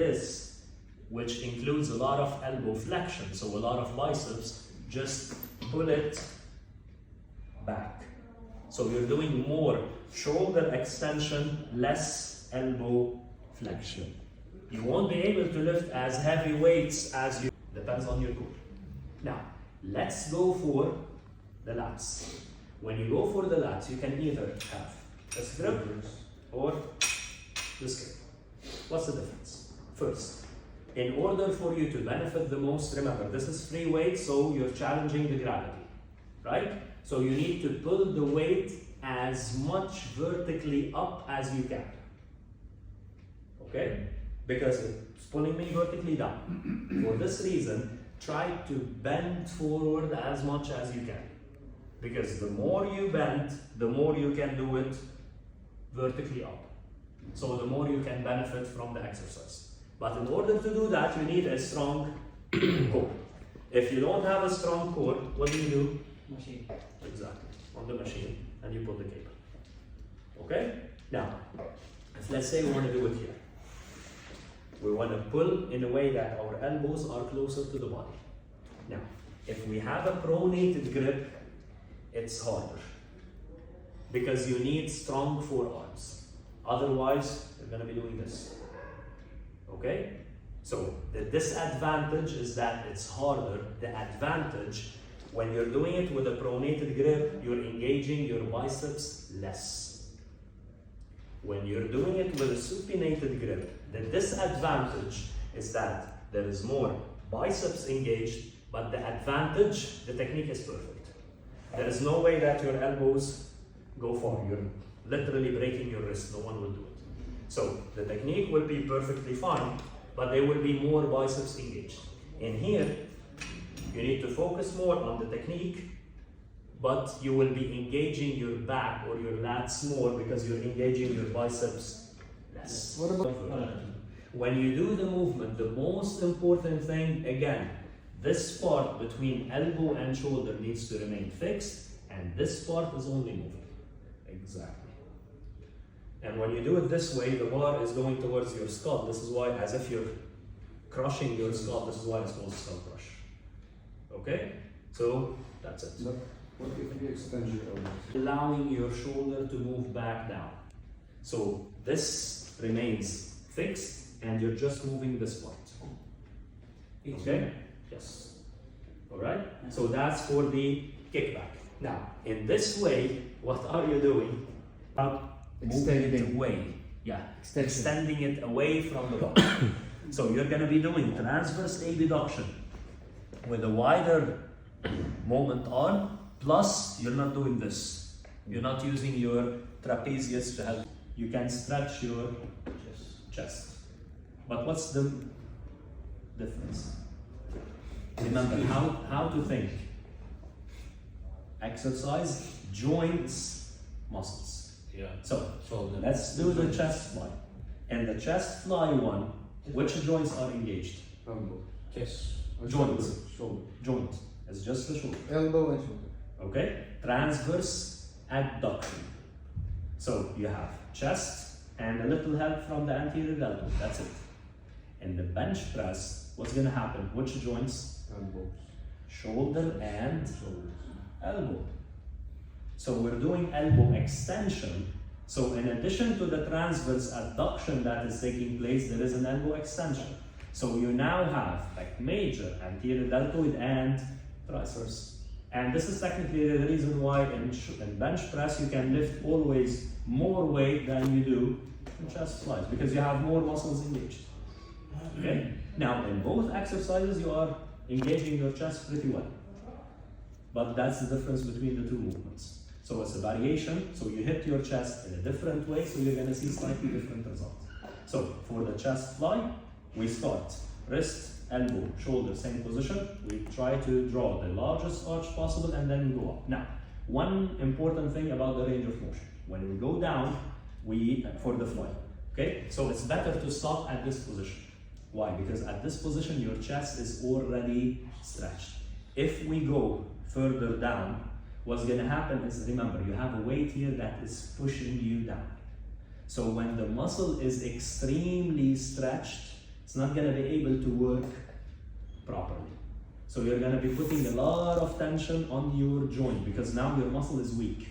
this, which includes a lot of elbow flexion, so a lot of biceps, just pull it back. So you're doing more shoulder extension, less elbow flexion. You won't be able to lift as heavy weights as you, depends on your core. Now, let's go for the lats. When you go for the lats, you can either have this grip or this grip. What's the difference? First, in order for you to benefit the most, remember, this is free weight, so you're challenging the gravity, right? So you need to pull the weight as much vertically up as you can, okay? Because it's pulling me vertically down. For this reason, try to bend forward as much as you can. Because the more you bend, the more you can do it vertically up. So the more you can benefit from the exercise. But in order to do that, you need a strong core. If you don't have a strong core, what do? Machine. Exactly, on the machine, and you pull the cable. Okay? Now, if let's say we want to do it here. We want to pull in a way that our elbows are closer to the body. Now, if we have a pronated grip, it's harder. Because you need strong forearms. Otherwise, you're going to be doing this. Okay? So, the disadvantage is that it's harder. The advantage, when you're doing it with a pronated grip, you're engaging your biceps less. When you're doing it with a supinated grip, the disadvantage is that there is more biceps engaged, but the advantage, the technique is perfect. There is no way that your elbows go far. You're literally breaking your wrist. No one will do it. So the technique will be perfectly fine, but there will be more biceps engaged. In here, you need to focus more on the technique, but you will be engaging your back or your lats more because you're engaging your biceps less. What about when you do the movement, the most important thing, again, this part between elbow and shoulder needs to remain fixed, and this part is only moving. Exactly. And when you do it this way, the bar is going towards your skull. This is why, as if you're crushing your skull, this is why it's called skull crush. Okay? So, that's it. But what if you extend your elbows? Allowing your shoulder to move back down. So, this remains fixed, and you're just moving this part. Okay? Yes. Alright? So that's for the kickback. Now, in this way, what are you doing? Moving it away. Yeah. Extending it away from the body. So you're going to be doing transverse abduction with a wider moment arm, plus you're not doing this. You're not using your trapezius to help. You can stretch your chest. But what's the difference? Remember how to think. Exercise joints muscles. Yeah. So let's do the chest fly. And the chest fly one, which joints are engaged? Elbow. Chest. Joints. Shoulder. Joint. It's just the shoulder. Elbow and shoulder. Okay? Transverse adduction. So you have chest and a little help from the anterior elbow. That's it. In the bench press, what's going to happen? Which joints? Elbows. Shoulder and Shoulders. elbow. So we're doing elbow extension. So in addition to the transverse adduction that is taking place, there is an elbow extension. So you now have like major anterior deltoid and transverse. And this is technically the reason why in bench press you can lift always more weight than you do in chest flies, because you have more muscles engaged. Okay? Now in both exercises you are engaging your chest pretty well. But that's the difference between the two movements. So it's a variation, so you hit your chest in a different way, so you're going to see slightly different results. So for the chest fly, we start wrist, elbow, shoulder, same position. We try to draw the largest arch possible and then we go up. Now, one important thing about the range of motion. When we go down, for the fly, okay? So it's better to stop at this position. Why? Because at this position, your chest is already stretched. If we go further down, what's going to happen is, remember, you have a weight here that is pushing you down. So when the muscle is extremely stretched, it's not gonna be able to work properly. So you're gonna be putting a lot of tension on your joint because now your muscle is weak.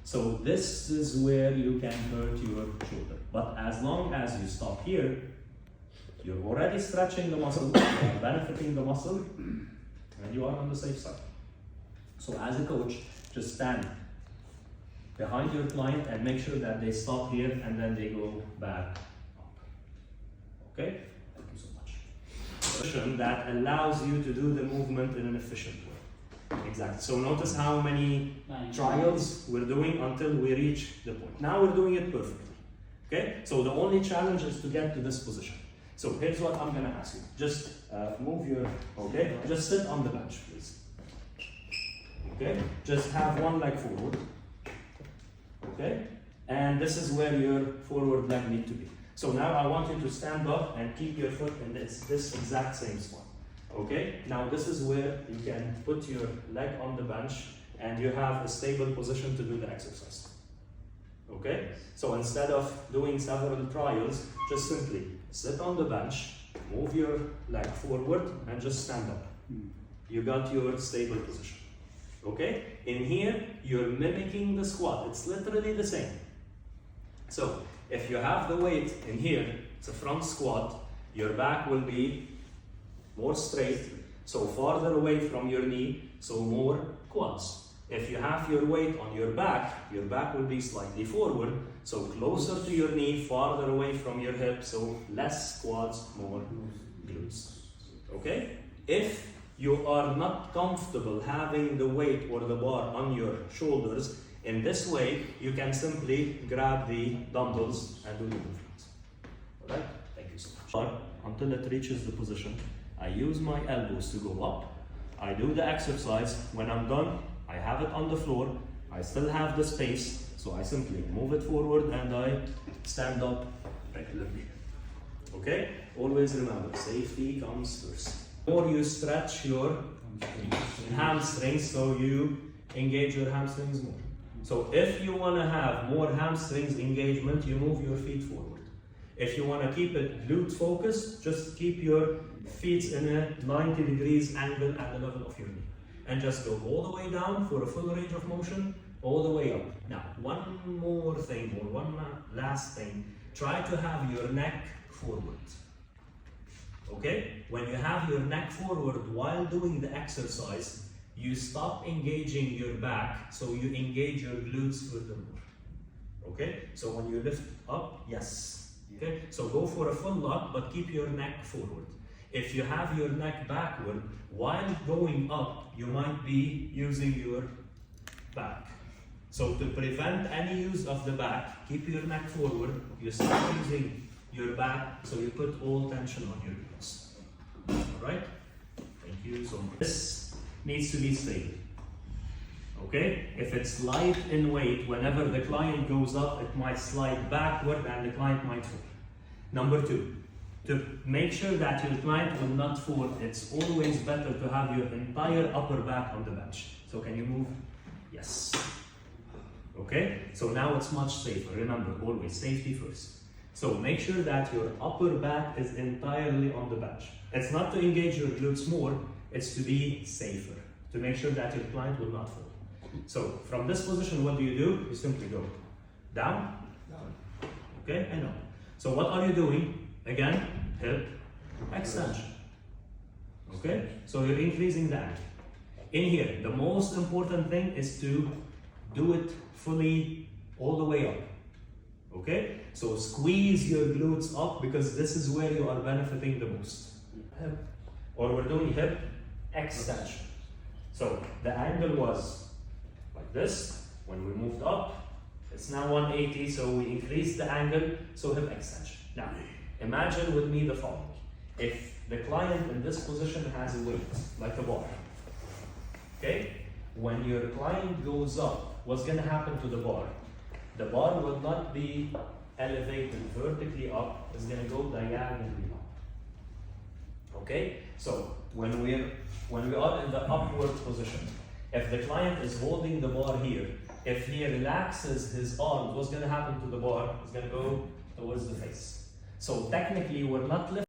So this is where you can hurt your shoulder. But as long as you stop here, you're already stretching the muscle, you're benefiting the muscle, and you are on the safe side. So as a coach, just stand behind your client and make sure that they stop here and then they go back up. Okay? Thank you so much. Position that allows you to do the movement in an efficient way. Exactly. So notice how many trials we're doing until we reach the point. Now we're doing it perfectly. Okay? So the only challenge is to get to this position. So here's what I'm gonna ask you. Just move your, okay? Just sit on the bench, please. Okay? Just have one leg forward. Okay? And this is where your forward leg needs to be. So now I want you to stand up and keep your foot in this exact same spot. Okay? Now this is where you can put your leg on the bench and you have a stable position to do the exercise. Okay? So instead of doing several trials, just simply sit on the bench, move your leg forward and just stand up. You got your stable position. Okay? In here, you're mimicking the squat. It's literally the same. So, if you have the weight in here, it's a front squat, your back will be more straight, so farther away from your knee, so more quads. If you have your weight on your back will be slightly forward, so closer to your knee, farther away from your hip, so less quads, more glutes. Okay? If you are not comfortable having the weight or the bar on your shoulders, in this way, you can simply grab the dumbbells and do the movements. Alright? Thank you so much. Until it reaches the position, I use my elbows to go up. I do the exercise. When I'm done, I have it on the floor. I still have the space, so I simply move it forward and I stand up regularly. Okay? Always remember, safety comes first. Or you stretch your hamstrings so you engage your hamstrings more. So if you want to have more hamstrings engagement, you move your feet forward. If you want to keep it glute focused, just keep your feet in a 90 degrees angle at the level of your knee. And just go all the way down for a full range of motion, all the way up. Now, one more thing, or one last thing. Try to have your neck forward. Okay? When you have your neck forward while doing the exercise, you stop engaging your back, so you engage your glutes furthermore. Okay? So when you lift up, yes. Okay? So go for a full lock, but keep your neck forward. If you have your neck backward, while going up, you might be using your back. So to prevent any use of the back, keep your neck forward, you stop using your back, so you put all tension on your glutes. Alright? Thank you so much. This needs to be stable. Okay? If it's light in weight, whenever the client goes up, it might slide backward and the client might fall. Number two, to make sure that your client will not fall, it's always better to have your entire upper back on the bench. So can you move? Yes. Okay? So now it's much safer. Remember, always safety first. So make sure that your upper back is entirely on the bench. It's not to engage your glutes more, it's to be safer, to make sure that your client will not fall. So from this position, what do? You simply go down, okay, and up. So what are you doing? Again, hip extension. Okay, so you're increasing the angle. In here, the most important thing is to do it fully all the way up. Okay, so squeeze your glutes up because this is where you are benefiting the most. Hip. Or we're doing hip extension. So the angle was like this. When we moved up, it's now 180, so we increased the angle, so hip extension. Now, imagine with me the following. If the client in this position has a weight, like a bar, okay? When your client goes up, what's gonna happen to the bar? The bar will not be elevated vertically up, it's gonna go diagonally up. Okay? So when we are in the upward position, if the client is holding the bar here, if he relaxes his arms, what's gonna happen to the bar? It's gonna go towards the face. So technically we're not lifting